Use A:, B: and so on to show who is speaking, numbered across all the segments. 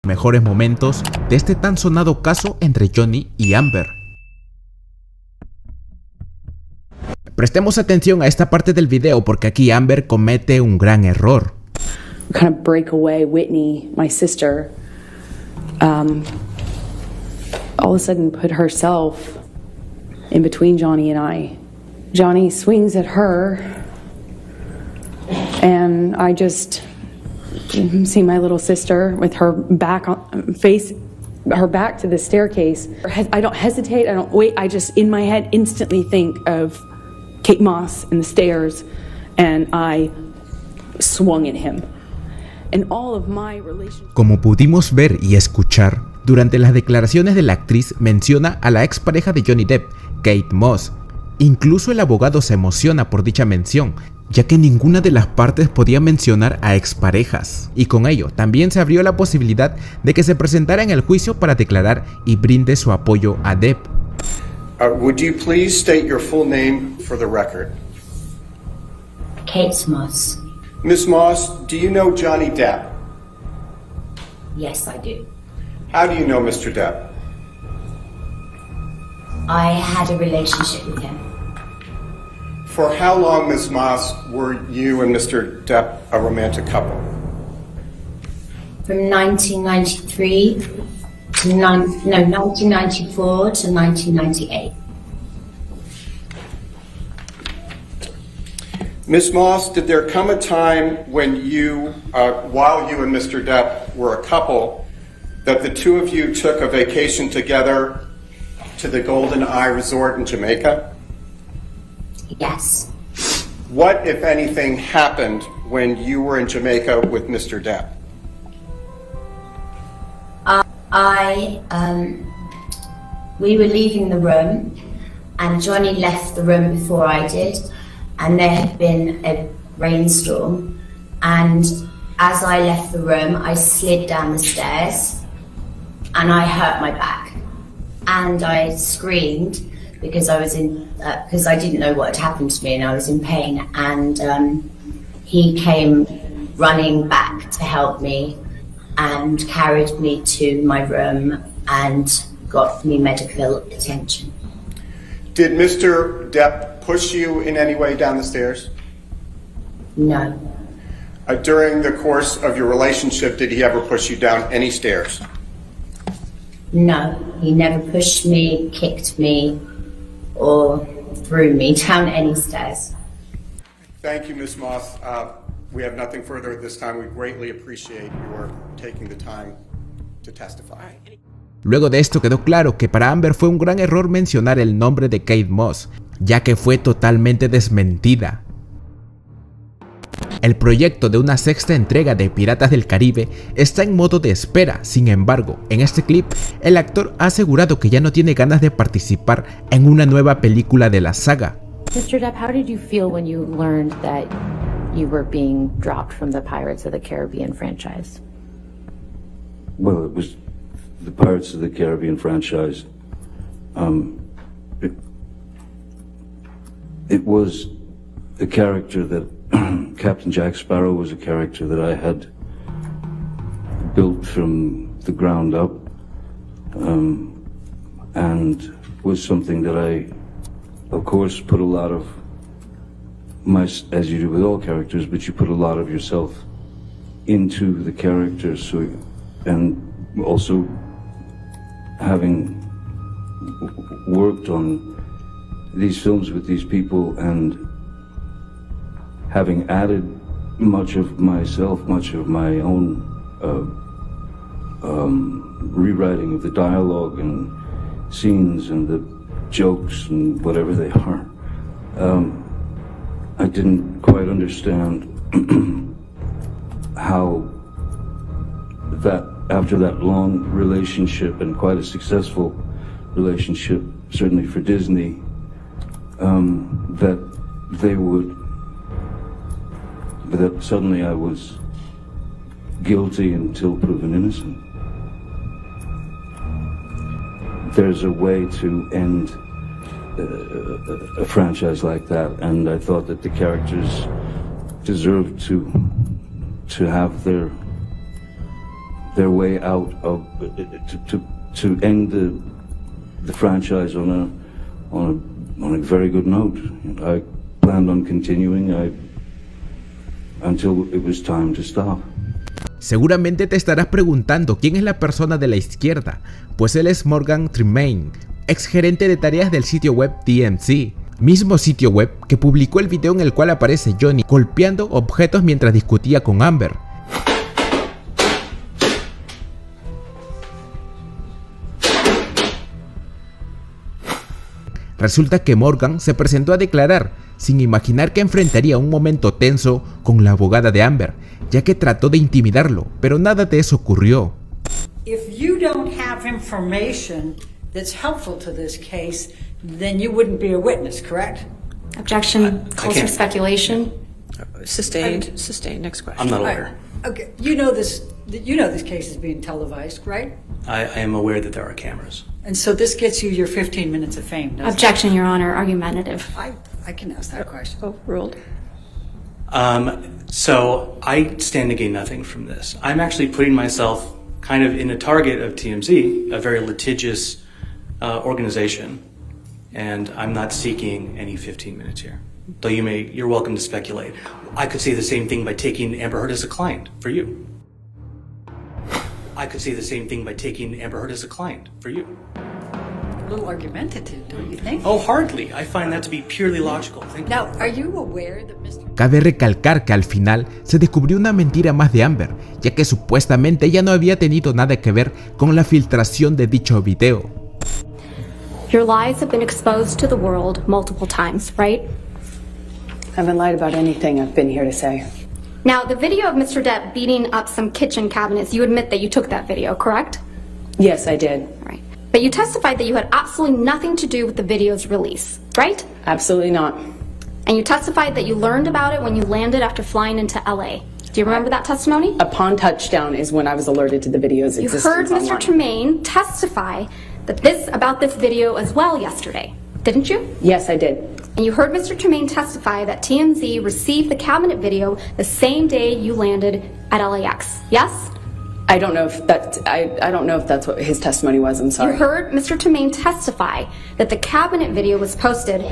A: Mejores momentos de este tan sonado caso entre Johnny y Amber. Prestemos atención a esta parte del video porque aquí Amber comete un gran error.
B: Kind of break away Whitney, my sister, all of a sudden put herself in between Johnny and I. Johnny swings at her and I just see my little sister with her back her back to the staircase. I don't hesitate, I don't wait, I just in my head instantly think of Kate Moss and the stairs, and I swung at him. And all of my relationships...
A: Como pudimos ver y escuchar, durante las declaraciones de la actriz menciona a la expareja de Johnny Depp, Kate Moss. Incluso el abogado se emociona por dicha mención, ya que ninguna de las partes podía mencionar a exparejas, y con ello también se abrió la posibilidad de que se presentara en el juicio para declarar y brinde su apoyo a Depp.
C: Would you please state your full name for the record?
D: Kate Moss.
C: Miss Moss, do you know Johnny Depp?
D: Yes, I do.
C: How do you know Mr. Depp?
D: I had a relationship with him.
C: For how long, Miss Moss, were you and Mr. Depp a romantic couple?
D: From 1993 to 1994 to 1998.
C: Miss Moss, did there come a time when you, while you and Mr. Depp were a couple, that the two of you took a vacation together to the Golden Eye Resort in Jamaica?
D: Yes.
C: What, if anything, happened when you were in Jamaica with Mr. Depp?
D: We were leaving the room and Johnny left the room before I did, and there had been a rainstorm, and as I left the room I slid down the stairs and I hurt my back and I screamed because I was because I didn't know what had happened to me and I was in pain, and he came running back to help me and carried me to my room and got me medical attention.
C: Did Mr. Depp push you in any way down the stairs?
D: No.
C: During the course of your relationship, did he ever push you down any stairs?
D: No, he never pushed me, kicked me, or threw me down any stairs.
C: Thank you, Ms. Moss. We have nothing further at this time. We greatly appreciate your taking the time to testify.
A: Luego de esto quedó claro que para Amber fue un gran error mencionar el nombre de Kate Moss, ya que fue totalmente desmentida. El proyecto de una sexta entrega de Piratas del Caribe está en modo de espera. Sin embargo, en este clip, el actor ha asegurado que ya no tiene ganas de participar en una nueva película de la saga.
E: Mr. Depp, how did you feel when you learned that you were being dropped from the Pirates of the Caribbean franchise?
F: Well, it was the Pirates of the Caribbean franchise. It was a character that Captain Jack Sparrow was a character that I had built from the ground up, and was something that I, of course, put a lot of as you do with all characters, but you put a lot of yourself into the character. So, and also having worked on these films with these people and having added much of myself, much of my own rewriting of the dialogue and scenes and the jokes and whatever they are, I didn't quite understand how that after that long relationship and quite a successful relationship, certainly for Disney, that they would, that suddenly I was guilty until proven innocent. There's a way to end a franchise like that, and I thought that the characters deserved to have their way out of to end the franchise on a very good note. I planned on continuing until it was time to stop.
A: Seguramente te estarás preguntando quién es la persona de la izquierda, pues él es Morgan Tremaine, ex gerente de tareas del sitio web TMZ, mismo sitio web que publicó el video en el cual aparece Johnny golpeando objetos mientras discutía con Amber. Resulta que Morgan se presentó a declarar, sin imaginar que enfrentaría un momento tenso con la abogada de Amber, ya que trató de intimidarlo, pero nada de eso ocurrió.
G: If you don't have information that's helpful to this case, then you wouldn't be a witness, correct?
H: Objection. Calls for speculation.
I: Sustained. Sustained. Next question.
J: I'm not aware.
G: Okay, you know this case is being televised, right?
J: I am aware that there are cameras.
G: And so this gets you your 15 minutes of fame, doesn't
H: Objection, Your Honor. Argumentative.
G: it? I can ask that question.
I: Ruled.
J: So I stand to gain nothing from this. I'm actually putting myself kind of in a target of TMZ, a very litigious organization, and I'm not seeking any 15 minutes here. Though you're welcome to speculate. I could say the same thing by taking Amber Heard as a client for you. I could say the same thing by taking Amber Heard as a client for you.
G: A little argumentative, don't you think?
J: Oh, hardly. I find that to be purely logical. Thank you.
G: Now, are you aware that Mr.
A: Cabe recalcar que al final se descubrió una mentira más de Amber, ya que supuestamente ella no había tenido nada que ver con la filtración de dicho video.
H: Your lies have been exposed to the world multiple times, right?
B: I haven't lied about anything I've been here to say.
H: Now, the video of Mr. Depp beating up some kitchen cabinets, you admit that you took that video, correct?
B: Yes, I did.
H: Right. But you testified that you had absolutely nothing to do with the video's release, right?
B: Absolutely not.
H: And you testified that you learned about it when you landed after flying into LA. Do you remember that testimony?
B: Upon touchdown is when I was alerted to the video's
H: You
B: existence
H: heard Mr.
B: online.
H: Tremaine testify about this video as well yesterday, didn't you?
B: Yes, I did.
H: And you heard Mr. Tremaine testify that TMZ received the cabinet video the same day you landed at LAX, yes?
B: I don't know if that's what his testimony was. I'm sorry.
H: You heard Mr. Tremaine testify that the cabinet video was posted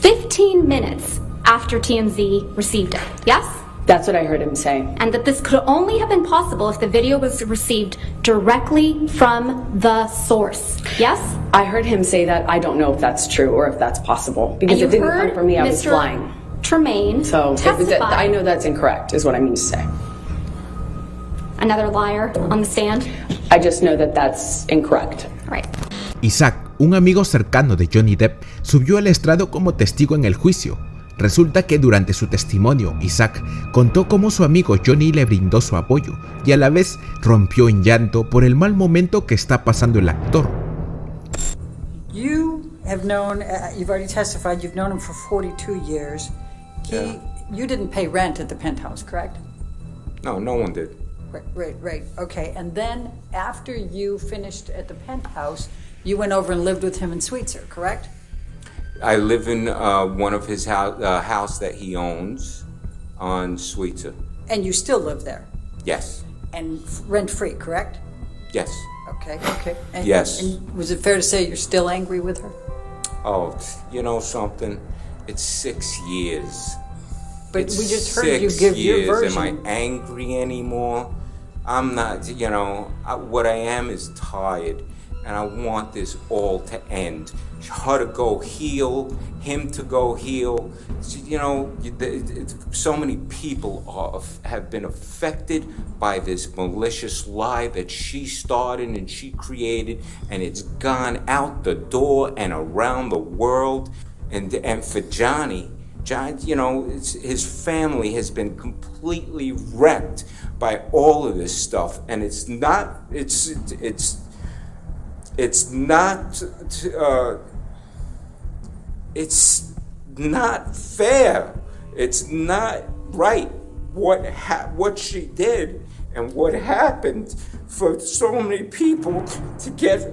H: 15 minutes after TMZ received it, yes?
B: That's what I heard him say.
H: And that this could only have been possible if the video was received directly from the source, yes?
B: I heard him say that. I don't know if that's true or if that's possible because it didn't come from me. I was flying.
H: Tremaine
B: So
H: testify.
B: I know that's incorrect is what I mean to say.
H: Another liar on the stand?
B: I just know that that's incorrect.
H: Right.
A: Isaac, un amigo cercano de Johnny Depp, subió al estrado como testigo en el juicio. Resulta que durante su testimonio, Isaac contó cómo su amigo Johnny le brindó su apoyo y a la vez rompió en llanto por el mal momento que está pasando el actor.
G: You have known, you've already testified, you've known him for 42 years. You didn't pay rent at the penthouse, correct?
K: No, no one did.
G: Right. Okay, and then after you finished at the penthouse, you went over and lived with him in Sweetser, correct?
K: I live in one of his house that he owns on Sweetser.
G: And you still live there?
K: Yes.
G: And rent-free, correct?
K: Yes.
G: Okay. And,
K: Yes.
G: And was it fair to say you're still angry with her?
K: Oh, you know something? It's 6 years.
G: But
K: It's
G: we just heard you
K: 6
G: give your
K: years.
G: version.
K: Am I angry anymore? I'm not, what I am is tired. And I want this all to end. Her to go heal, him to go heal. So many people have been affected by this malicious lie that she started and she created, and it's gone out the door and around the world. And for Johnny, his family has been completely wrecked by all of this stuff, and it's not fair. It's not right what she did and what happened for so many people to get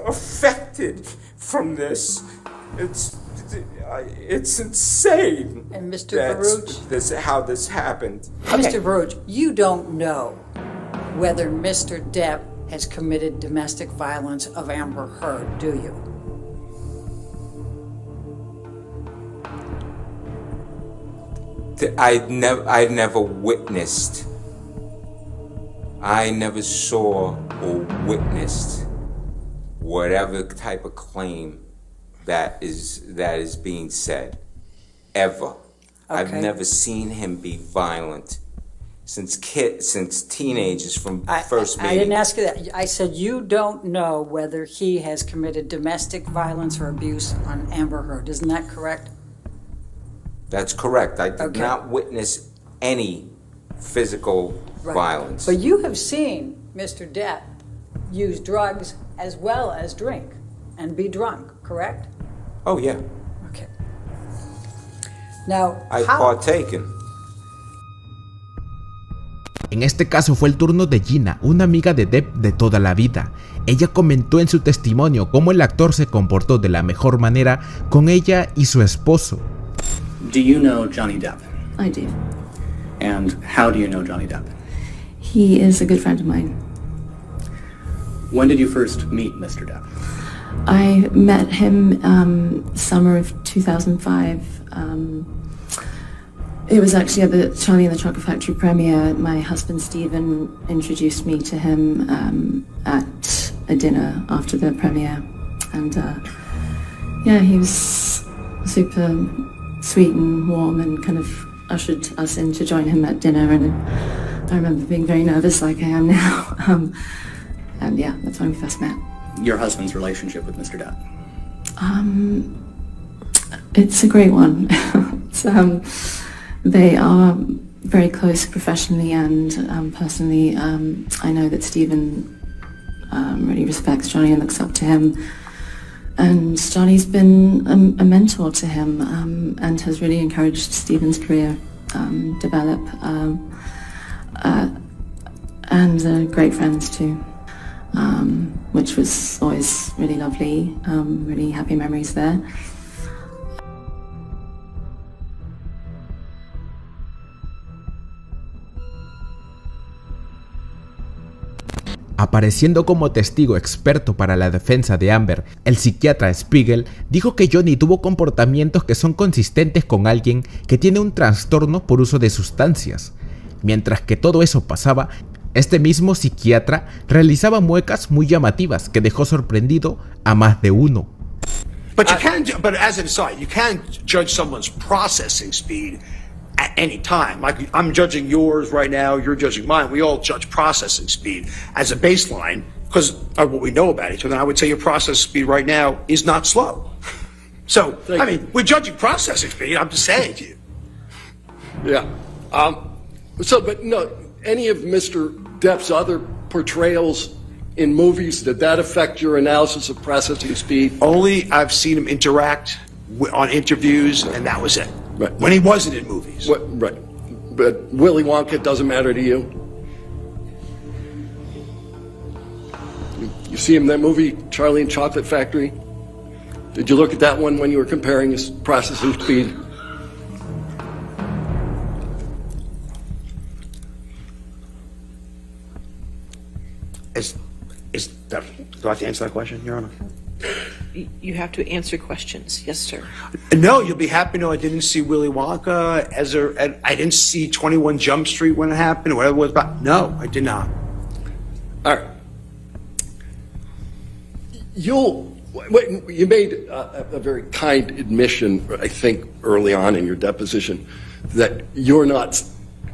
K: affected from this. it's insane.
G: And Mr. Baruch?
K: How this happened.
G: Mr. Baruch, you don't know whether Mr. Depp has committed domestic violence of Amber Heard, do you?
K: I never witnessed. I never saw or witnessed whatever type of claim that is being said, ever. Okay. I've never seen him be violent since teenagers from first meeting.
G: I didn't ask you that. I said you don't know whether he has committed domestic violence or abuse on Amber Heard. Isn't that correct?
K: That's correct. I did not witness any physical violence.
G: But you have seen Mr. Depp use drugs as well as drink and be drunk, correct?
K: Oh, yeah.
G: Okay. Now,
K: I've partaken.
A: En este caso fue el turno de Gina, una amiga de Depp de toda la vida. Ella comentó en su testimonio cómo el actor se comportó de la mejor manera con ella y su esposo.
L: Do you know Johnny Depp?
M: I do.
L: And how do you know Johnny Depp?
M: He is a good friend of mine.
L: When did you first meet Mr. Depp?
M: I met him summer of 2005. It was actually at the Charlie and the Chocolate Factory premiere. My husband Stephen introduced me to him at a dinner after the premiere. And yeah, he was super sweet and warm and kind of ushered us in to join him at dinner. And I remember being very nervous like I am now. And yeah, that's when we first met.
L: Your husband's relationship with Mr. Depp?
M: It's a great one. They are very close professionally and personally. I know that Stephen really respects Johnny and looks up to him. And Johnny's been a mentor to him and has really encouraged Stephen's career develop. And great friends too, which was always really lovely, really happy memories there.
A: Apareciendo como testigo experto para la defensa de Amber, el psiquiatra Spiegel dijo que Johnny tuvo comportamientos que son consistentes con alguien que tiene un trastorno por uso de sustancias. Mientras que todo eso pasaba, este mismo psiquiatra realizaba muecas muy llamativas que dejó sorprendido a más de uno.
N: But as an aside, you can't judge someone's processing speed at any time. Like I'm judging yours right now, you're judging mine. We all judge processing speed as a baseline because of what we know about each other. I would say your processing speed right now is not slow. So, I mean, we're judging processing speed. I'm just saying to you.
O: Yeah. But no, any of Mr. Depp's other portrayals in movies, did that affect your analysis of processing speed?
N: Only I've seen him interact on interviews, and that was it.
O: Right.
N: When he wasn't in movies.
O: Right. But Willy Wonka doesn't matter to you? You see him in that movie, Charlie and Chocolate Factory? Did you look at that one when you were comparing his processing speed?
N: Do I have to answer that question, Your Honor?
I: You have to answer questions. Yes, sir.
N: No, you'll be happy to know I didn't see Willy Wonka I didn't see 21 Jump Street when it happened, or whatever it was about. No, I did not.
O: All right. You made a very kind admission, I think, early on in your deposition, that you're not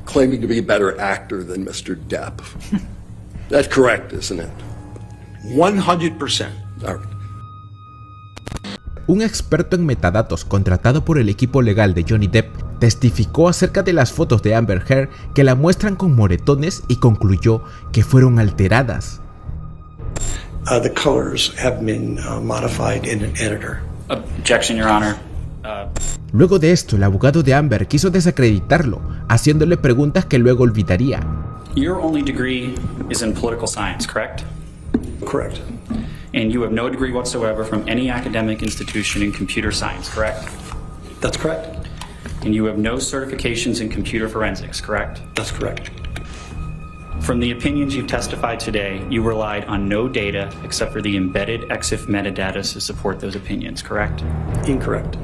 O: claiming to be a better actor than Mr. Depp. That's correct, isn't it?
N: 100%.
O: All right.
A: Un experto en metadatos contratado por el equipo legal de Johnny Depp testificó acerca de las fotos de Amber Heard que la muestran con moretones y concluyó que fueron alteradas.
N: The colors have been modified in an editor.
L: Objection, Your Honor.
A: Luego de esto, el abogado de Amber quiso desacreditarlo, haciéndole preguntas que luego olvidaría.
L: Your only degree is in political science, correct?
N: Correct.
L: And you have no degree whatsoever from any academic institution in computer science, correct?
N: That's correct.
L: And you have no certifications in computer forensics, correct?
N: That's correct.
L: From the opinions you've testified today, you relied on no data except for the embedded EXIF metadata to support those opinions, correct?
N: Incorrect.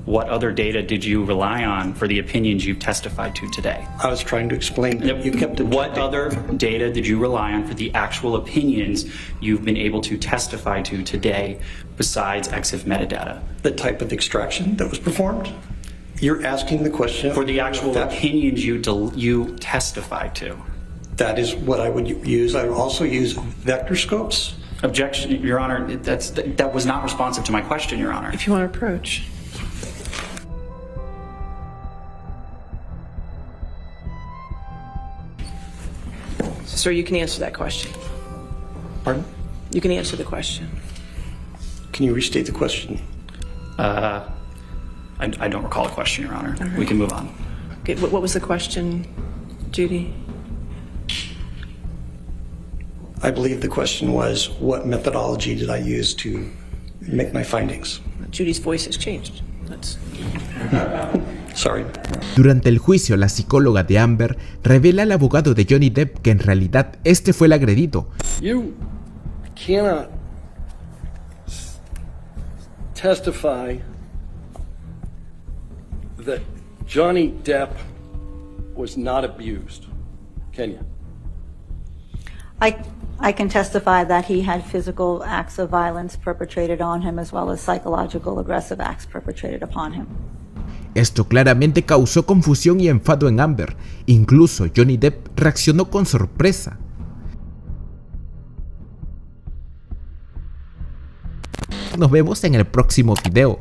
L: What other data did you rely on for the opinions you've testified to today?
N: I was trying to explain that you kept it.
L: What other data did you rely on for the actual opinions you've been able to testify to today besides EXIF metadata?
N: The type of extraction that was performed? You're asking the question.
L: For the actual opinions you testified to.
N: That is what I would use. I would also use vector scopes.
L: Objection, Your Honor, that was not responsive to my question, Your Honor.
I: If you want to approach. Sir, you can answer that question.
N: Pardon?
I: You can answer the question.
N: Can you restate the question?
L: I don't recall a question, Your Honor. Right. We can move on.
I: Okay, what was the question, Judy?
N: I believe the question was, what methodology did I use to make my findings?
I: Judy's voice has changed.
N: Sorry.
A: Durante el juicio, la psicóloga de Amber revela al abogado de Johnny Depp que en realidad este fue el agredido.
O: You cannot testify that Johnny Depp was not abused, can you?
P: I can testify that he had physical acts of violence perpetrated on him as well as psychological aggressive acts perpetrated upon him.
A: Esto claramente causó confusión y enfado en Amber. Incluso Johnny Depp reaccionó con sorpresa. Nos vemos en el próximo video.